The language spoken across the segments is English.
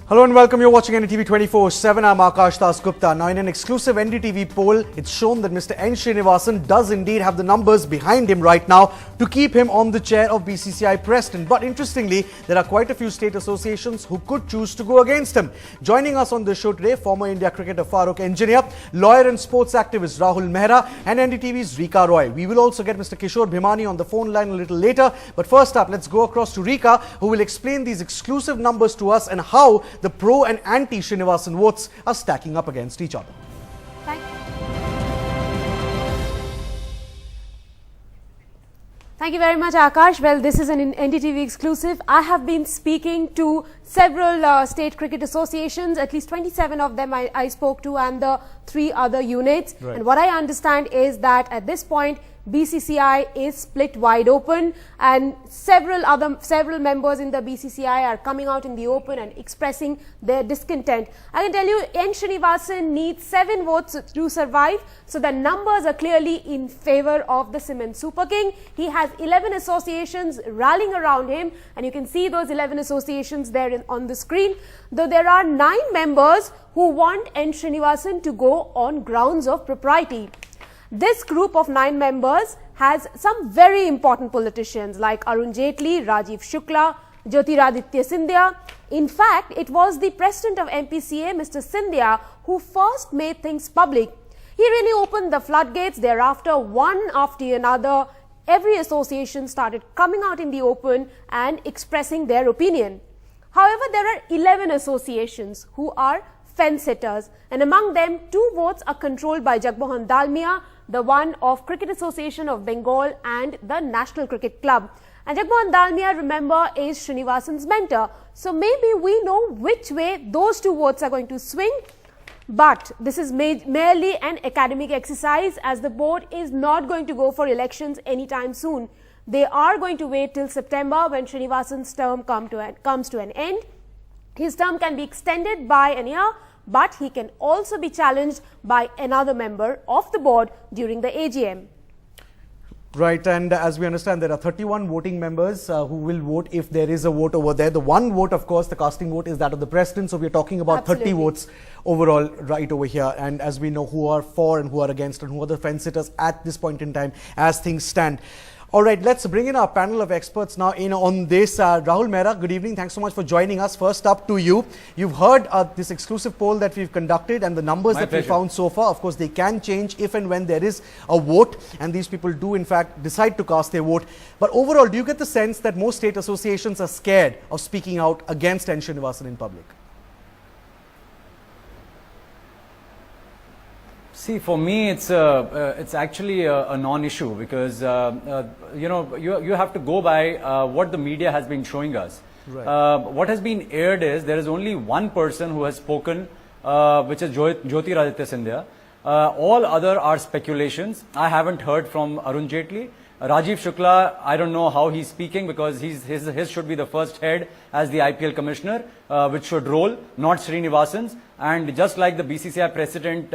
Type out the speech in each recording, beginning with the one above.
Hello and welcome. You're watching NDTV 24/7. I'm Akash Das Gupta. Now, in an exclusive NDTV poll, it's shown that Mr. N. Srinivasan does indeed have the numbers behind him right now to keep him on the chair of BCCI President. But interestingly, there are quite a few state associations who could choose to go against him. Joining us on the show today, former India cricketer Farooq Engineer, lawyer and sports activist Rahul Mehra, and NDTV's Rika Roy. We will also get Mr. Kishore Bhimani on the phone line a little later. But first up, let's go across to Rika, who will explain these exclusive numbers to us and how the pro and anti-Srinivasan votes are stacking up against each other. Thank you very much, Akash. Well, this is an NDTV exclusive. I have been speaking to several state cricket associations, at least 27 of them I spoke to, and the 3 other units. Right. And what I understand is that at this point, BCCI is split wide open, and several members in the BCCI are coming out in the open and expressing their discontent. I can tell you, N. Srinivasan needs 7 votes to survive, so the numbers are clearly in favor of the Cement Super King. He has 11 associations rallying around him, and you can see those 11 associations there on the screen. Though there are 9 members who want N. Srinivasan to go on grounds of propriety. This group of 9 members has some very important politicians like Arun Jaitley, Rajiv Shukla, Jyotiraditya Scindia. In fact, it was the president of MPCA, Mr. Scindia, who first made things public. He really opened the floodgates. Thereafter, one after another, every association started coming out in the open and expressing their opinion. However, there are 11 associations who are fence-sitters, and among them, 2 votes are controlled by Jagmohan Dalmia, the one of Cricket Association of Bengal and the National Cricket Club. And Jagmohan Dalmia, remember, is Srinivasan's mentor. So maybe we know which way those 2 votes are going to swing. But this is merely an academic exercise, as the board is not going to go for elections anytime soon. They are going to wait till September, when Srinivasan's term comes to an end. His term can be extended by an year, but he can also be challenged by another member of the board during the AGM. Right, and as we understand, there are 31 voting members who will vote if there is a vote over there. The one vote, of course, the casting vote, is that of the president. So we are talking about Absolutely. 30 votes overall right over here. And as we know, who are for and who are against and who are the fence-sitters at this point in time as things stand. All right, let's bring in our panel of experts now in on this. Rahul Mehra, good evening. Thanks so much for joining us. First up to you. You've heard this exclusive poll that we've conducted and the numbers that we found so far. Of course, they can change if and when there is a vote, and these people do in fact decide to cast their vote. But overall, do you get the sense that most state associations are scared of speaking out against N. Srinivasan in public? See, for me, it's actually a non-issue, because you have to go by what the media has been showing us. Right. What has been aired is there is only one person who has spoken, which is Jyotiraditya Scindia. All other are speculations. I haven't heard from Arun Jaitley. Rajiv Shukla, I don't know how he's speaking, because his should be the first head as the IPL commissioner, which should roll, not Srinivasan's. And just like the BCCI president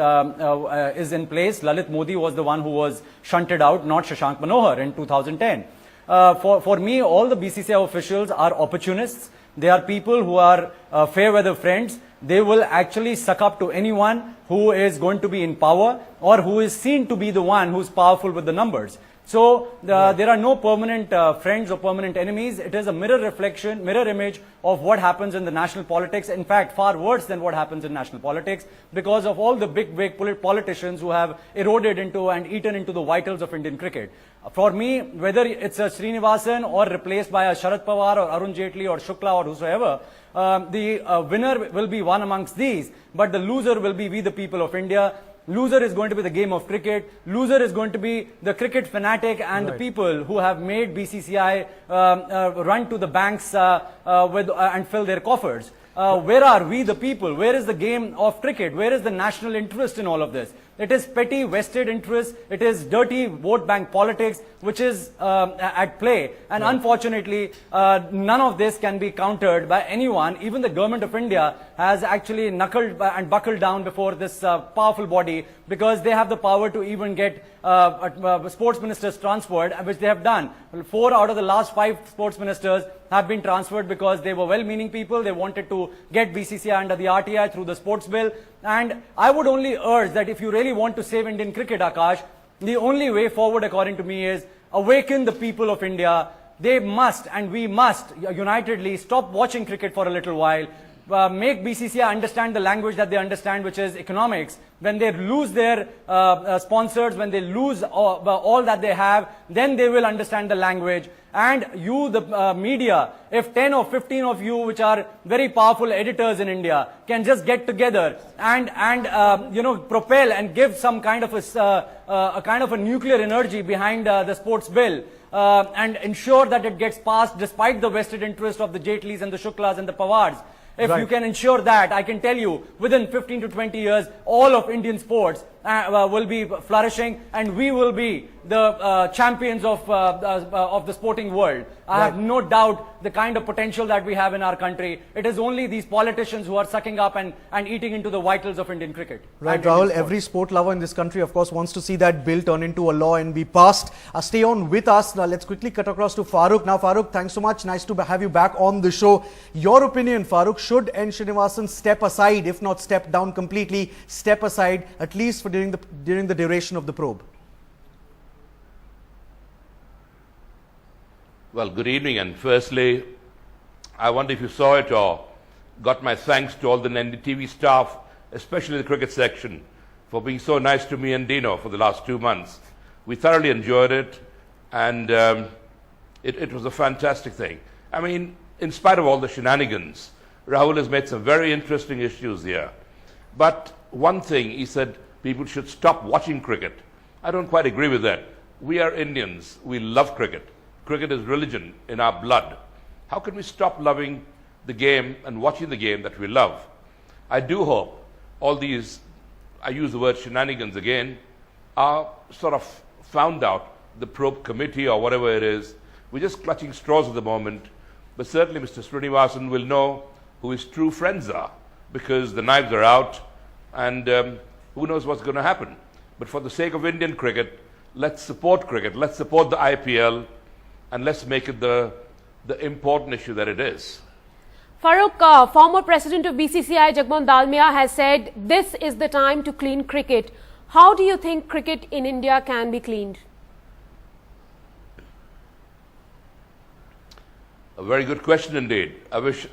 is in place, Lalit Modi was the one who was shunted out, not Shashank Manohar in 2010. For me, all the BCCI officials are opportunists. They are people who are fair weather friends. They will actually suck up to anyone who is going to be in power or who is seen to be the one who's powerful with the numbers. So there are no permanent friends or permanent enemies. It is a mirror reflection, mirror image of what happens in the national politics. In fact, far worse than what happens in national politics, because of all the big politicians who have eroded into and eaten into the vitals of Indian cricket. For me, whether it's a Srinivasan or replaced by a Sharad Pawar or Arun Jaitley or Shukla or whosoever, the winner will be one amongst these, but the loser will be we the people of India. Loser is going to be the game of cricket. Loser is going to be the cricket fanatic and the people who have made BCCI run to the banks and fill their coffers. Where are we the people? Where is the game of cricket? Where is the national interest in all of this? It is petty vested interests. It is dirty vote bank politics, which is at play. And unfortunately, none of this can be countered by anyone. Even the government of India has actually knuckled and buckled down before this powerful body party because they have the power to even get sports ministers transferred, which they have done. 4 out of the last 5 sports ministers have been transferred because they were well-meaning people. They wanted to get BCCI under the RTI through the sports bill. And I would only urge that if you really want to save Indian cricket, Akash, the only way forward, according to me, is awaken the people of India. They must, and we must, unitedly stop watching cricket for a little while. Make BCCI understand the language that they understand, which is economics. When they lose their sponsors, when they lose all that they have, then they will understand the language. And you, the media, if 10 or 15 of you, which are very powerful editors in India, can just get together and propel and give some kind of a kind of a nuclear energy behind the sports bill, and ensure that it gets passed despite the vested interest of the Jaitlis and the Shuklas and the Pawards. If you can ensure that, I can tell you, within 15 to 20 years, all of Indian sports will be flourishing, and we will be the champions of the sporting world. I have no doubt the kind of potential that we have in our country. It is only these politicians who are sucking up and eating into the vitals of Indian cricket. Right, Rahul, every sport lover in this country, of course, wants to see that bill turn into a law and be passed. Stay on with us. Now, let's quickly cut across to Farooq. Now, Farooq, thanks so much. Nice to have you back on the show. Your opinion, Farooq, should N. Srinivasan step aside, if not step down completely, step aside, at least for during the duration of the probe? Well, good evening, and firstly, I wonder if you saw it or got my thanks to all the NDTV staff, especially the cricket section, for being so nice to me and Dino for the last 2 months. We thoroughly enjoyed it, and it was a fantastic thing. I mean, in spite of all the shenanigans, Rahul has made some very interesting issues here. But one thing, he said people should stop watching cricket. I don't quite agree with that. We are Indians. We love cricket. Cricket is religion in our blood. How can we stop loving the game and watching the game that we love? I do hope all these, I use the word shenanigans again, are sort of found out, the probe committee or whatever it is. We're just clutching straws at the moment. But certainly Mr. Srinivasan will know who his true friends are, because the knives are out, and who knows what's going to happen. But for the sake of Indian cricket, let's support cricket. Let's support the IPL. And let's make it the important issue that it is. Farooq, former president of BCCI, Jagmohan Dalmia, has said this is the time to clean cricket. How do you think cricket in India can be cleaned? A very good question indeed. I wish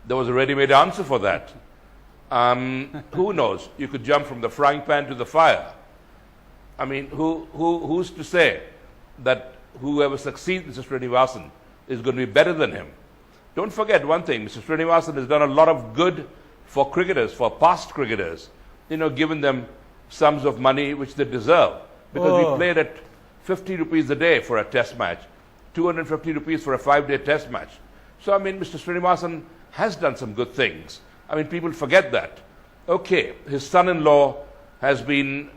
there was a ready-made answer for that. Who knows? You could jump from the frying pan to the fire. I mean, who's to say that whoever succeeds Mr. Srinivasan is going to be better than him? Don't forget one thing, Mr. Srinivasan has done a lot of good for cricketers, for past cricketers, given them sums of money which they deserve. Because we played at 50 rupees a day for a test match, 250 rupees for a 5-day test match. So, I mean, Mr. Srinivasan has done some good things. I mean, people forget that. Okay, his son-in-law has been,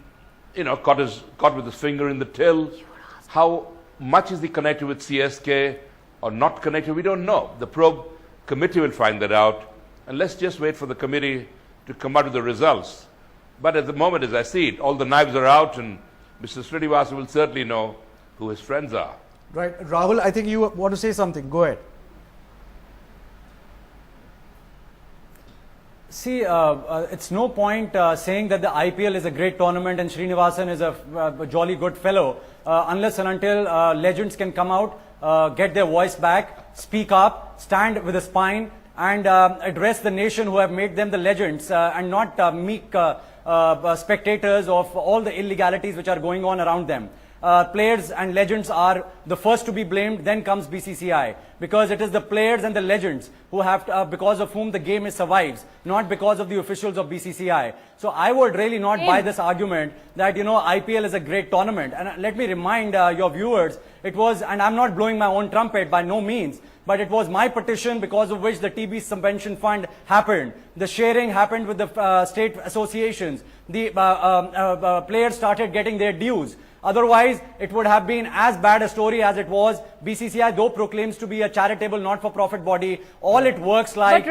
caught with his finger in the till. How much is he connected with CSK or not connected? We don't know. The probe committee will find that out. And let's just wait for the committee to come out with the results. But at the moment, as I see it, all the knives are out, and Mr. Srinivasan will certainly know who his friends are. Right. Rahul, I think you want to say something. Go ahead. See, it's no point saying that the IPL is a great tournament and Srinivasan is a jolly good fellow unless and until legends can come out, get their voice back, speak up, stand with a spine, and address the nation who have made them the legends, and not meek spectators of all the illegalities which are going on around them. Players and legends are the first to be blamed, then comes BCCI, because it is the players and the legends who have to, because of whom the game survives, not because of the officials of BCCI. So I would really not buy this argument that, IPL is a great tournament. And let me remind your viewers, it was, and I'm not blowing my own trumpet by no means, but it was my petition because of which the TB subvention fund happened. The sharing happened with the state associations. The players started getting their dues. Otherwise, it would have been as bad a story as it was. BCCI, though proclaims to be a a charitable, not-for-profit body. All it works like is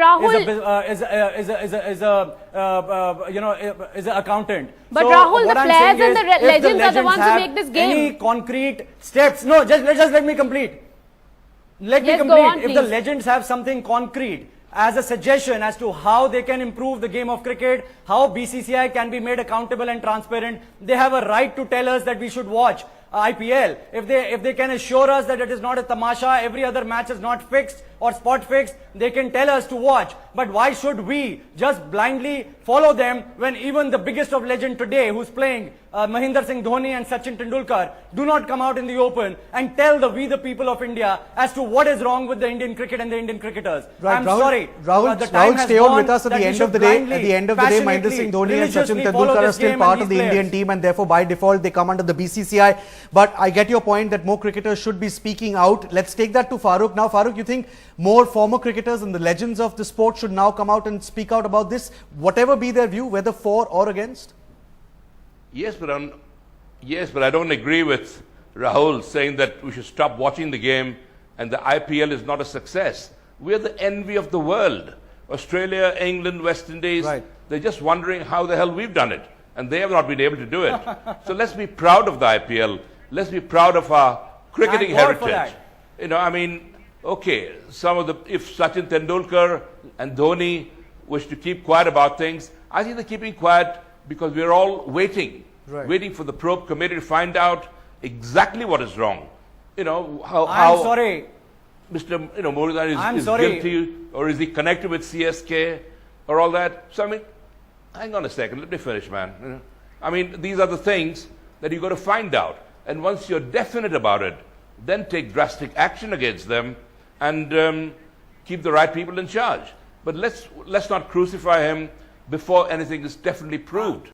an accountant. But So Rahul, what the I'm players saying and is, the if legends are the ones who have make this game. Any concrete steps? No, just let me complete. Let me Yes, go complete. on, If the please. legends have something concrete as a suggestion as to how they can improve the game of cricket, how BCCI can be made accountable and transparent, they have a right to tell us that we should watch IPL. If they can assure us that it is not a tamasha, every other match is not fixed or spot fixed, they can tell us to watch. But why should we just blindly follow them when even the biggest of legend today who's playing, Mahendra Singh Dhoni and Sachin Tendulkar, do not come out in the open and tell we the people of India as to what is wrong with the Indian cricket and the Indian cricketers. Right, I'm Rahul, sorry. Rahul, the time Rahul, has stay on gone with us at that the we end of should the day. blindly, At the end of the day, Mahendra passionately, Singh Dhoni and Sachin religiously follow Tendulkar are this still game part and of the these Indian players. team, and therefore by default they come under the BCCI. But I get your point that more cricketers should be speaking out. Let's take that to Farooq. Now, Farooq, you think more former cricketers and the legends of the sport should now come out and speak out about this, whatever be their view, whether for or against? Yes, but I don't agree with Rahul saying that we should stop watching the game and the IPL is not a success. We're the envy of the world. Australia, England, West Indies, Right. they're just wondering how the hell we've done it. And they have not been able to do it. So let's be proud of the IPL. Let's be proud of our cricketing Thank God for heritage. that. You know, I mean, okay, if Sachin Tendulkar and Dhoni wish to keep quiet about things, I think they're keeping quiet because we're all waiting for the probe committee to find out exactly what is wrong. You know, how I'm sorry. Mr. Murugan is sorry. guilty, or is he connected with CSK or all that? So, I mean, hang on a second, let me finish, man. You know? I mean, these are the things that you've got to find out. And once you're definite about it, then take drastic action against them and keep the right people in charge. But let's not crucify him before anything is definitely proved.